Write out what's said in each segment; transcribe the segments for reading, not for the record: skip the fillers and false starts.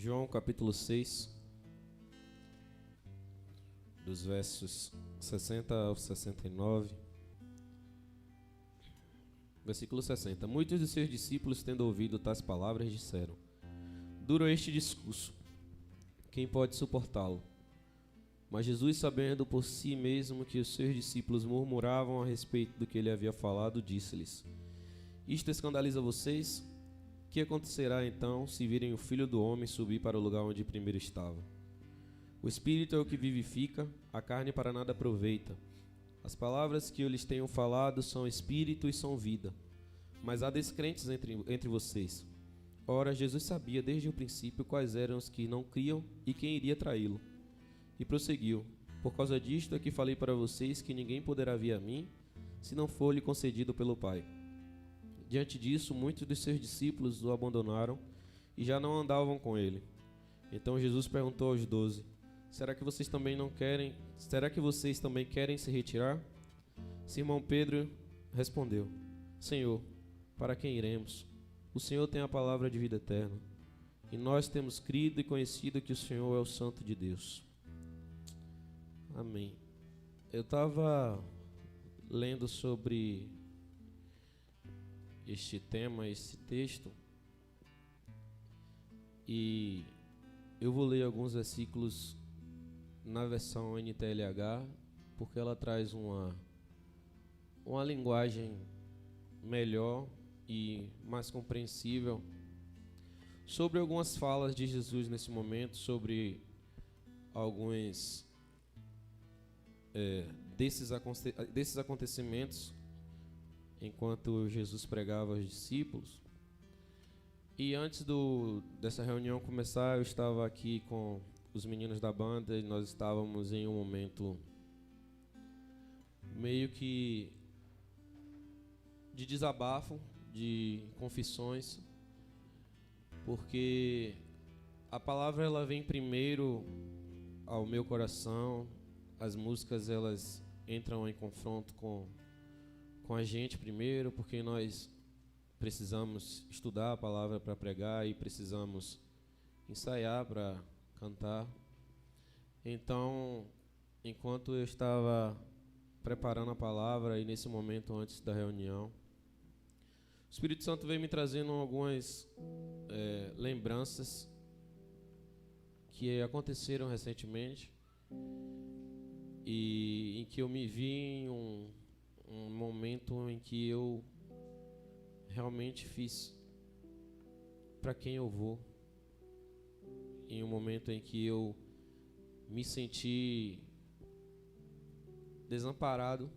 João capítulo 6, dos versos 60 ao 69. Versículo 60. Muitos de seus discípulos, tendo ouvido tais palavras, disseram: duro é este discurso, quem pode suportá-lo? Mas Jesus, sabendo por si mesmo que os seus discípulos murmuravam a respeito do que ele havia falado, disse-lhes: isto escandaliza vocês? Que acontecerá então se virem o Filho do Homem subir para o lugar onde primeiro estava? O Espírito é o que vivifica, a carne para nada aproveita. As palavras que eu lhes tenho falado são Espírito e são vida. Mas há descrentes entre vocês. Ora, Jesus sabia desde o princípio quais eram os que não criam e quem iria traí-lo. E prosseguiu: por causa disto é que falei para vocês que ninguém poderá vir a mim, se não for lhe concedido pelo Pai. Diante disso, muitos dos seus discípulos o abandonaram e já não andavam com ele. Então Jesus perguntou aos 12: será que vocês também querem se retirar? Simão Pedro respondeu: Senhor, para quem iremos? O Senhor tem a palavra de vida eterna, e nós temos crido e conhecido que o Senhor é o Santo de Deus. Amém. Eu estava lendo sobre este tema, esse texto, e eu vou ler alguns versículos na versão NTLH, porque ela traz uma linguagem melhor e mais compreensível sobre algumas falas de Jesus nesse momento, sobre alguns desses acontecimentos enquanto Jesus pregava aos discípulos. E antes dessa reunião começar, eu estava aqui com os meninos da banda e nós estávamos em um momento meio que de desabafo, de confissões, porque a palavra ela vem primeiro ao meu coração. As músicas elas entram em confronto com a gente primeiro, porque nós precisamos estudar a palavra para pregar e precisamos ensaiar para cantar. Então, enquanto eu estava preparando a palavra e nesse momento antes da reunião, o Espírito Santo veio me trazendo algumas lembranças que aconteceram recentemente e em que eu me vi em um momento em que eu realmente fiz para quem eu vou, em um momento em que eu me senti desamparado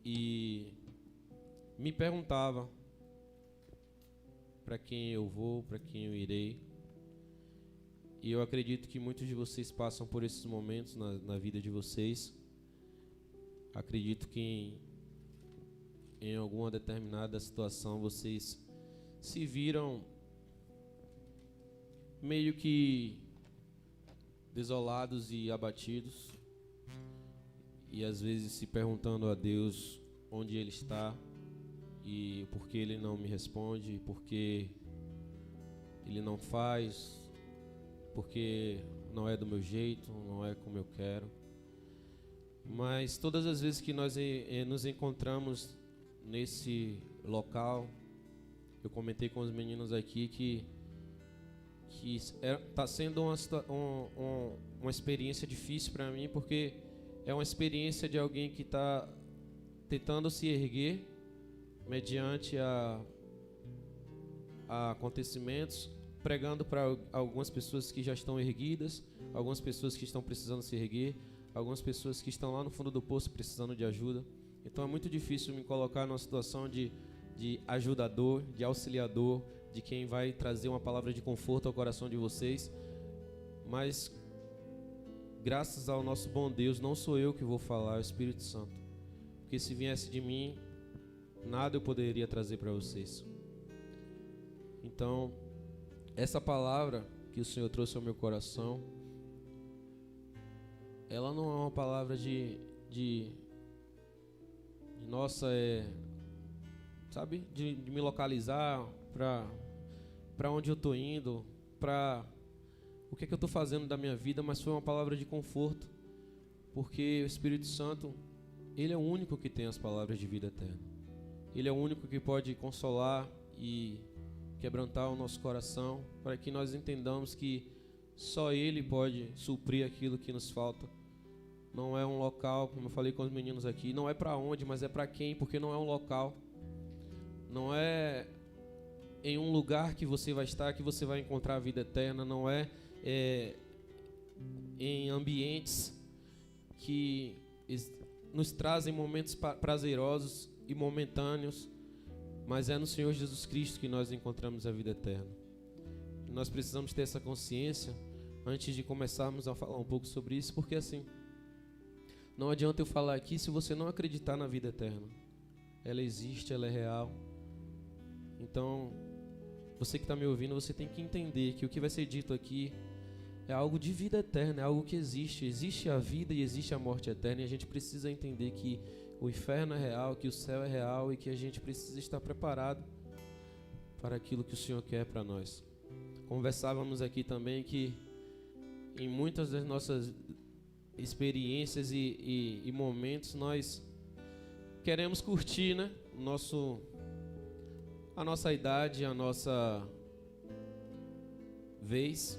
e me perguntava para quem eu vou, para quem eu irei. E eu acredito que muitos de vocês passam por esses momentos na vida de vocês. Acredito que em alguma determinada situação vocês se viram meio que desolados e abatidos, e às vezes se perguntando a Deus onde Ele está e por que Ele não me responde, por que Ele não faz, porque não é do meu jeito, não é como eu quero. Mas todas as vezes que nós nos encontramos nesse local, eu comentei com os meninos aqui que está sendo uma experiência difícil para mim, porque é uma experiência de alguém que está tentando se erguer mediante a acontecimentos, pregando para algumas pessoas que já estão erguidas, algumas pessoas que estão precisando se erguer, algumas pessoas que estão lá no fundo do poço precisando de ajuda. Então é muito difícil me colocar numa situação de ajudador, de auxiliador, de quem vai trazer uma palavra de conforto ao coração de vocês. Mas graças ao nosso bom Deus, não sou eu que vou falar, é o Espírito Santo. Porque se viesse de mim, nada eu poderia trazer para vocês. Então, essa palavra que o Senhor trouxe ao meu coração, ela não é uma palavra de nossa, sabe, de me localizar para onde eu estou indo, para o que é que eu estou fazendo da minha vida, mas foi uma palavra de conforto, porque o Espírito Santo, Ele é o único que tem as palavras de vida eterna. Ele é o único que pode consolar e quebrantar o nosso coração, para que nós entendamos que só Ele pode suprir aquilo que nos falta. Não é um local, como eu falei com os meninos aqui, não é para onde, mas é para quem, porque não é um local. Não é em um lugar que você vai estar que você vai encontrar a vida eterna. Não é, em ambientes que nos trazem momentos prazerosos e momentâneos, mas é no Senhor Jesus Cristo que nós encontramos a vida eterna. E nós precisamos ter essa consciência antes de começarmos a falar um pouco sobre isso, porque assim, não adianta eu falar aqui se você não acreditar na vida eterna. Ela existe, ela é real. Então, você que está me ouvindo, você tem que entender que o que vai ser dito aqui é algo de vida eterna, é algo que existe. Existe a vida e existe a morte eterna, e a gente precisa entender que o inferno é real, que o céu é real e que a gente precisa estar preparado para aquilo que o Senhor quer para nós. Conversávamos aqui também que em muitas das nossas experiências e momentos nós queremos curtir, né? A nossa idade, a nossa vez.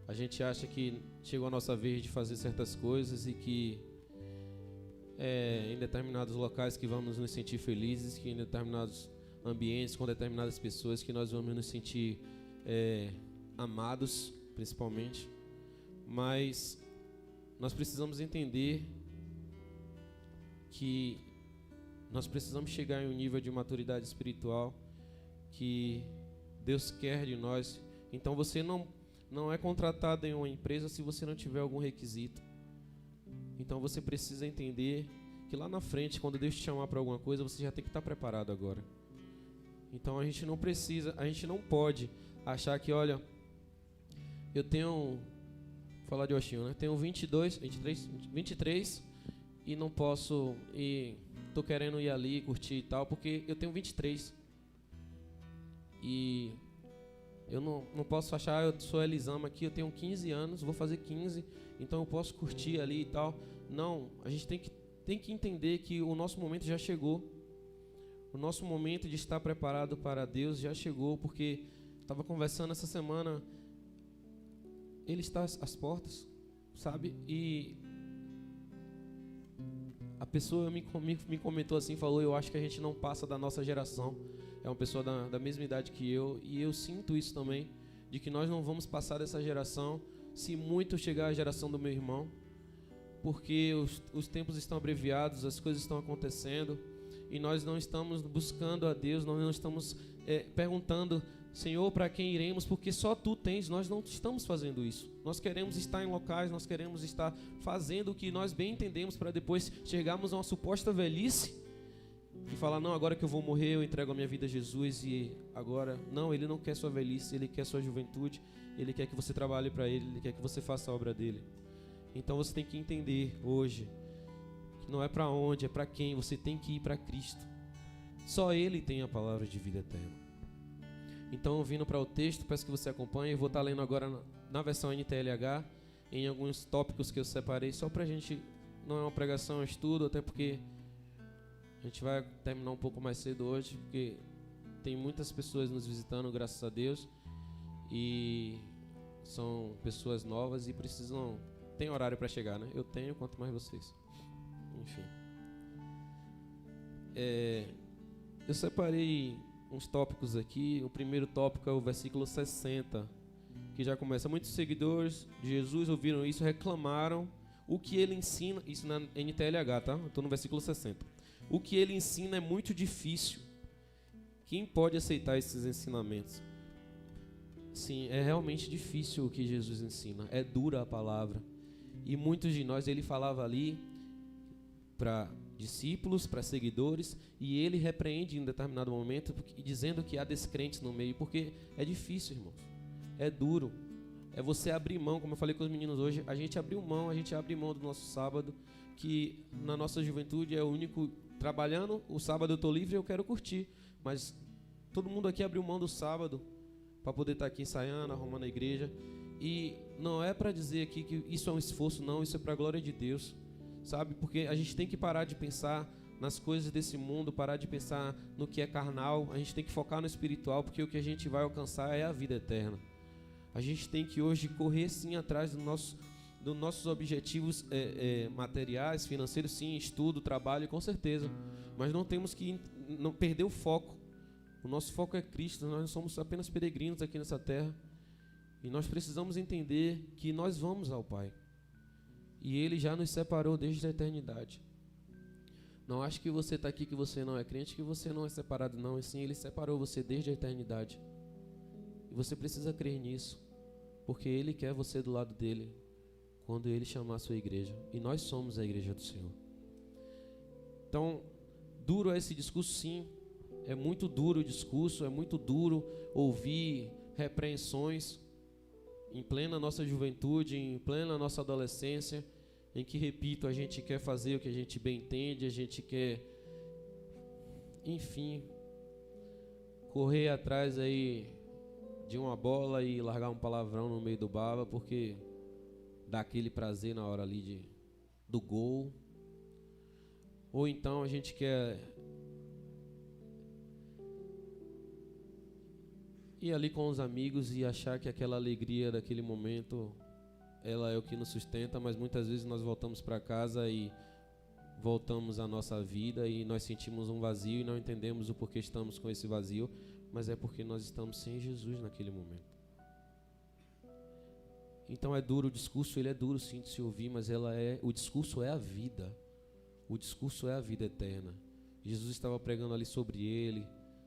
A gente acha que chegou a nossa vez de fazer certas coisas e que em determinados locais que vamos nos sentir felizes, que em determinados ambientes, com determinadas pessoas, que nós vamos nos sentir amados, principalmente. Mas nós precisamos entender que nós precisamos chegar em um nível de maturidade espiritual que Deus quer de nós. Então você não é contratado em uma empresa se você não tiver algum requisito. Então você precisa entender que lá na frente, quando Deus te chamar para alguma coisa, você já tem que estar preparado agora. Então a gente não pode achar que, olha, eu tenho, vou falar de Oxinho, né? Tenho 23 e não posso ir, tô querendo ir ali, curtir e tal, porque eu tenho 23. E eu não posso achar, eu sou Elisama aqui, eu tenho 15 anos, vou fazer 15, então eu posso curtir ali e tal. Não, a gente tem que entender que o nosso momento já chegou. O nosso momento de estar preparado para Deus já chegou, porque estava conversando essa semana, Ele está às portas, sabe? E a pessoa me comentou assim, falou, eu acho que a gente não passa da nossa geração. É uma pessoa da mesma idade que eu, e eu sinto isso também, de que nós não vamos passar dessa geração, se muito chegar a geração do meu irmão, porque os tempos estão abreviados, as coisas estão acontecendo, e nós não estamos buscando a Deus, nós não estamos perguntando, Senhor, para quem iremos, porque só Tu tens. Nós não estamos fazendo isso. Nós queremos estar em locais, nós queremos estar fazendo o que nós bem entendemos, para depois chegarmos a uma suposta velhice e falar, não, agora que eu vou morrer, eu entrego a minha vida a Jesus. E agora, não, Ele não quer sua velhice, Ele quer sua juventude, Ele quer que você trabalhe para Ele, Ele quer que você faça a obra dEle. Então você tem que entender hoje que não é para onde, é para quem. Você tem que ir para Cristo. Só Ele tem a palavra de vida eterna. Então, vindo para o texto, peço que você acompanhe. Eu vou estar lendo agora na versão NTLH, em alguns tópicos que eu separei, só para a gente, não é uma pregação, é um estudo, até porque a gente vai terminar um pouco mais cedo hoje, porque tem muitas pessoas nos visitando, graças a Deus, e são pessoas novas e precisam, tem horário para chegar, né? Eu tenho, quanto mais vocês. Enfim. Eu separei uns tópicos aqui. O primeiro tópico é o versículo 60, que já começa: muitos seguidores de Jesus ouviram isso, reclamaram o que ele ensina. Isso na NTLH, tá? Eu estou no versículo 60. O que ele ensina é muito difícil. Quem pode aceitar esses ensinamentos? Sim, é realmente difícil o que Jesus ensina. É dura a palavra. E muitos de nós, ele falava ali para discípulos, para seguidores, e ele repreende em determinado momento, dizendo que há descrentes no meio, porque é difícil, irmãos, é duro, é você abrir mão, como eu falei com os meninos hoje, a gente abre mão do nosso sábado, que na nossa juventude é o único, trabalhando, o sábado eu estou livre e eu quero curtir, mas todo mundo aqui abriu mão do sábado para poder estar aqui ensaiando, arrumando a igreja. E não é para dizer aqui que isso é um esforço, não, isso é para a glória de Deus, sabe? Porque a gente tem que parar de pensar nas coisas desse mundo, parar de pensar no que é carnal, a gente tem que focar no espiritual, porque o que a gente vai alcançar é a vida eterna. A gente tem que hoje correr sim atrás dos nossos objetivos materiais, financeiros, sim, estudo, trabalho, com certeza, mas não temos que não perder o foco. O nosso foco é Cristo, nós não somos apenas peregrinos aqui nessa terra, e nós precisamos entender que nós vamos ao Pai, e Ele já nos separou desde a eternidade. Não acho que você está aqui que você não é crente, que você não é separado, não, e sim, Ele separou você desde a eternidade, e você precisa crer nisso, porque Ele quer você do lado dEle, quando Ele chamar a sua igreja, e nós somos a igreja do Senhor. Então, duro é esse discurso, sim, é muito duro o discurso, é muito duro ouvir repreensões em plena nossa juventude, em plena nossa adolescência, em que, repito, a gente quer fazer o que a gente bem entende, a gente quer, enfim, correr atrás aí de uma bola e largar um palavrão no meio do baba, porque dá aquele prazer na hora ali do gol. Ou então a gente quer ir ali com os amigos e achar que aquela alegria daquele momento, ela é o que nos sustenta, mas muitas vezes nós voltamos para casa e voltamos à nossa vida e nós sentimos um vazio e não entendemos o porquê estamos com esse vazio, mas é porque nós estamos sem Jesus naquele momento. Então é duro o discurso, ele é duro sim de se ouvir, mas o discurso é a vida. O discurso é a vida eterna. Jesus estava pregando ali sobre ele,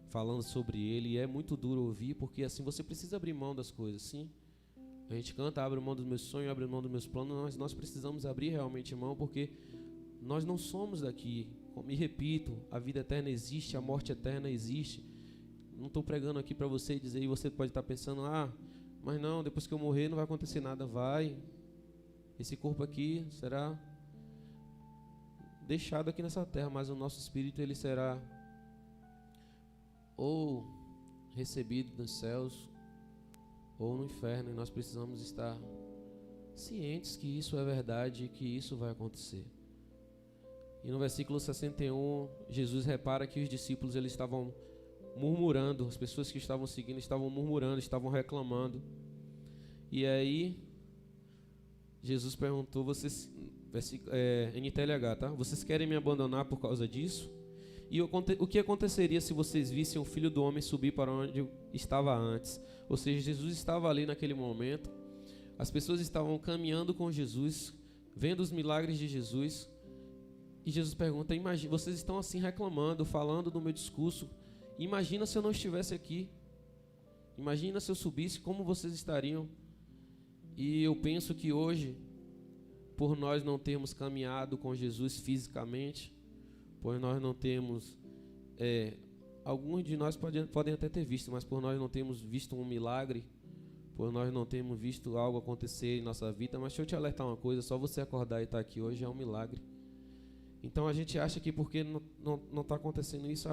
falando sobre ele, e é muito duro ouvir, porque assim você precisa abrir mão das coisas, sim. A gente canta, abre mão dos meus sonhos, abre mão dos meus planos, mas nós precisamos abrir realmente mão, porque nós não somos daqui. Me repito, a vida eterna existe, a morte eterna existe. Não estou pregando aqui para você dizer, e você pode estar pensando, mas não, depois que eu morrer não vai acontecer nada. Vai, esse corpo aqui será deixado aqui nessa terra, mas o nosso espírito ele será ou recebido nos céus ou no inferno, e nós precisamos estar cientes que isso é verdade e que isso vai acontecer. E no versículo 61, Jesus repara que os discípulos eles estavam murmurando, as pessoas que estavam seguindo estavam murmurando, estavam reclamando. E aí Jesus perguntou, vocês, NTLH, tá? Vocês querem me abandonar por causa disso? E o que aconteceria se vocês vissem o Filho do Homem subir para onde estava antes? Ou seja, Jesus estava ali naquele momento, as pessoas estavam caminhando com Jesus, vendo os milagres de Jesus, e Jesus pergunta, imagina, vocês estão assim reclamando, falando do meu discurso, imagina se eu não estivesse aqui, imagina se eu subisse, como vocês estariam? E eu penso que hoje, por nós não termos caminhado com Jesus fisicamente, por nós não termos, alguns de nós podem até ter visto, mas por nós não termos visto um milagre, por nós não termos visto algo acontecer em nossa vida, mas deixa eu te alertar uma coisa, só você acordar e estar aqui hoje é um milagre. Então a gente acha que porque não está acontecendo isso,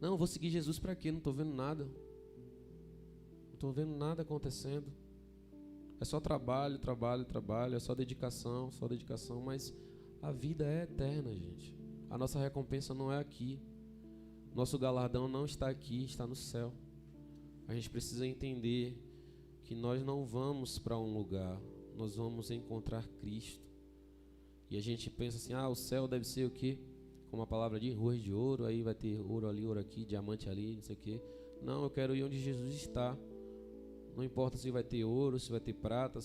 não, eu vou seguir Jesus para quê? Não estou vendo nada. Não estou vendo nada acontecendo. É só trabalho, trabalho, trabalho, é só dedicação, mas a vida é eterna, gente. A nossa recompensa não é aqui. Nosso galardão não está aqui, está no céu. A gente precisa entender que nós não vamos para um lugar, nós vamos encontrar Cristo. E a gente pensa assim, o céu deve ser o quê? Como a palavra diz, ruas de ouro, aí vai ter ouro ali, ouro aqui, diamante ali, não sei o quê. Não, eu quero ir onde Jesus está. Não importa se vai ter ouro, se vai ter prata,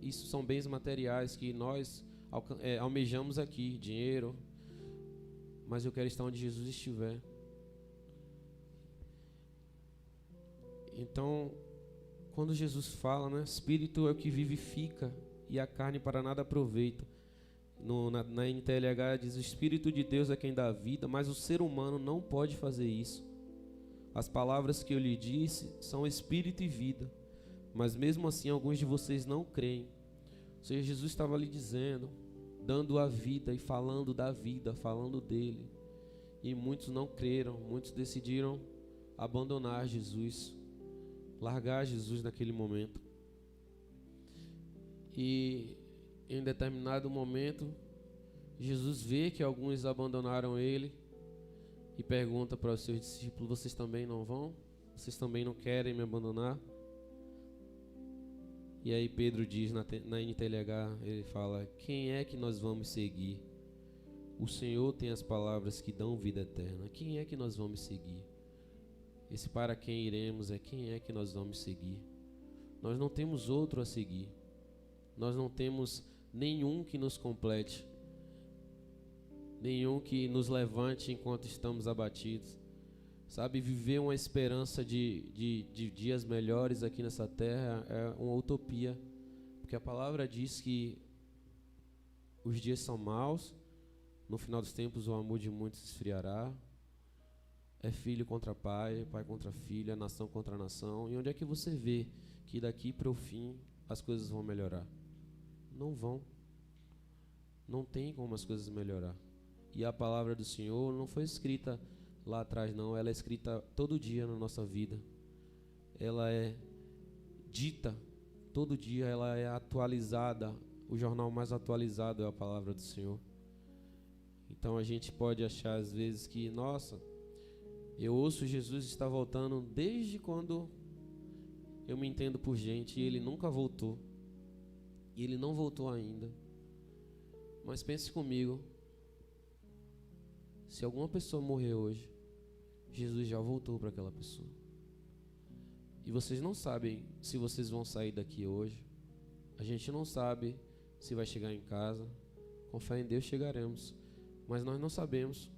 isso são bens materiais que nós almejamos aqui, dinheiro. Mas eu quero estar onde Jesus estiver. Então, quando Jesus fala, né, Espírito é o que vivifica e a carne para nada aproveita. Na NTLH diz, o Espírito de Deus é quem dá vida, mas o ser humano não pode fazer isso. As palavras que eu lhe disse são espírito e vida, mas mesmo assim alguns de vocês não creem. Ou seja, Jesus estava ali dizendo, dando a vida e falando da vida, falando dele. E muitos não creram, muitos decidiram abandonar Jesus. largar Jesus naquele momento. E em determinado momento, Jesus vê que alguns abandonaram ele e pergunta para os seus discípulos: vocês também não vão? Vocês também não querem me abandonar? E aí Pedro diz na NTLH, ele fala: quem é que nós vamos seguir? O Senhor tem as palavras que dão vida eterna. Quem é que nós vamos seguir? Esse para quem iremos é quem é que nós vamos seguir. Nós não temos outro a seguir. Nós não temos nenhum que nos complete, nenhum que nos levante enquanto estamos abatidos. Sabe, viver uma esperança de dias melhores aqui nessa terra é uma utopia, porque a palavra diz que os dias são maus, no final dos tempos o amor de muitos esfriará, é filho contra pai, pai contra filho, é nação contra nação. E onde é que você vê que daqui para o fim as coisas vão melhorar? Não vão. Não tem como as coisas melhorar. E a palavra do Senhor não foi escrita lá atrás, não. Ela é escrita todo dia na nossa vida. Ela é dita todo dia, ela é atualizada. O jornal mais atualizado é a palavra do Senhor. Então a gente pode achar às vezes que, nossa, eu ouço Jesus está voltando desde quando eu me entendo por gente, e ele nunca voltou. E ele não voltou ainda. Mas pense comigo, se alguma pessoa morrer hoje, Jesus já voltou para aquela pessoa. E vocês não sabem se vocês vão sair daqui hoje. A gente não sabe se vai chegar em casa. Com fé em Deus chegaremos. Mas nós não sabemos.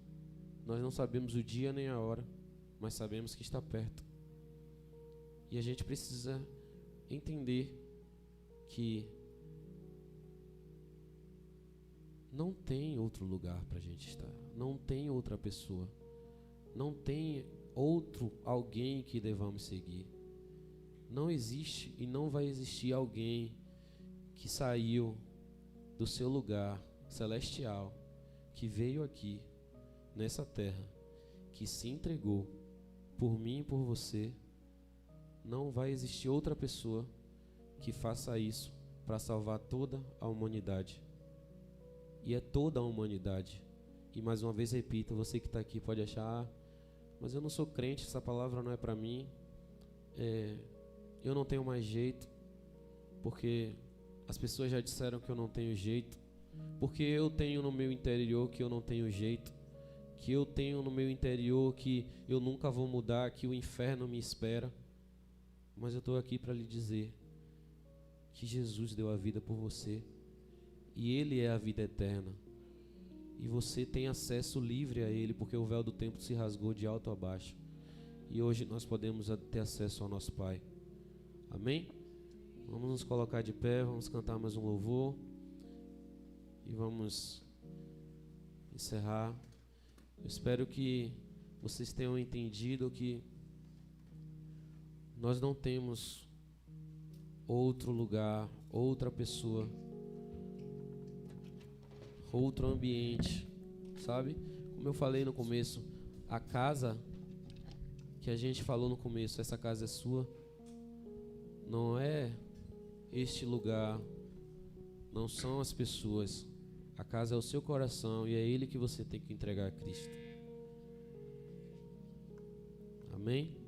Nós não sabemos o dia nem a hora, mas sabemos que está perto. E a gente precisa entender que não tem outro lugar para a gente estar. Não tem outra pessoa. Não tem outro alguém que devamos seguir. Não existe e não vai existir alguém que saiu do seu lugar celestial, que veio aqui nessa terra, que se entregou por mim e por você. Não vai existir outra pessoa que faça isso para salvar toda a humanidade. E é toda a humanidade. E mais uma vez repito, você que está aqui pode achar: mas eu não sou crente, essa palavra não é para mim, eu não tenho mais jeito, porque as pessoas já disseram que eu não tenho jeito, porque eu tenho no meu interior que eu não tenho jeito, que eu tenho no meu interior que eu nunca vou mudar, que o inferno me espera. Mas eu estou aqui para lhe dizer que Jesus deu a vida por você, e Ele é a vida eterna, e você tem acesso livre a Ele, porque o véu do templo se rasgou de alto a baixo, e hoje nós podemos ter acesso ao nosso Pai. Amém? Vamos nos colocar de pé, vamos cantar mais um louvor e vamos encerrar. Eu espero que vocês tenham entendido que nós não temos outro lugar, outra pessoa, outro ambiente, sabe? Como eu falei no começo, a casa que a gente falou no começo, essa casa é sua, não é este lugar, não são as pessoas. A casa é o seu coração e é ele que você tem que entregar a Cristo. Amém?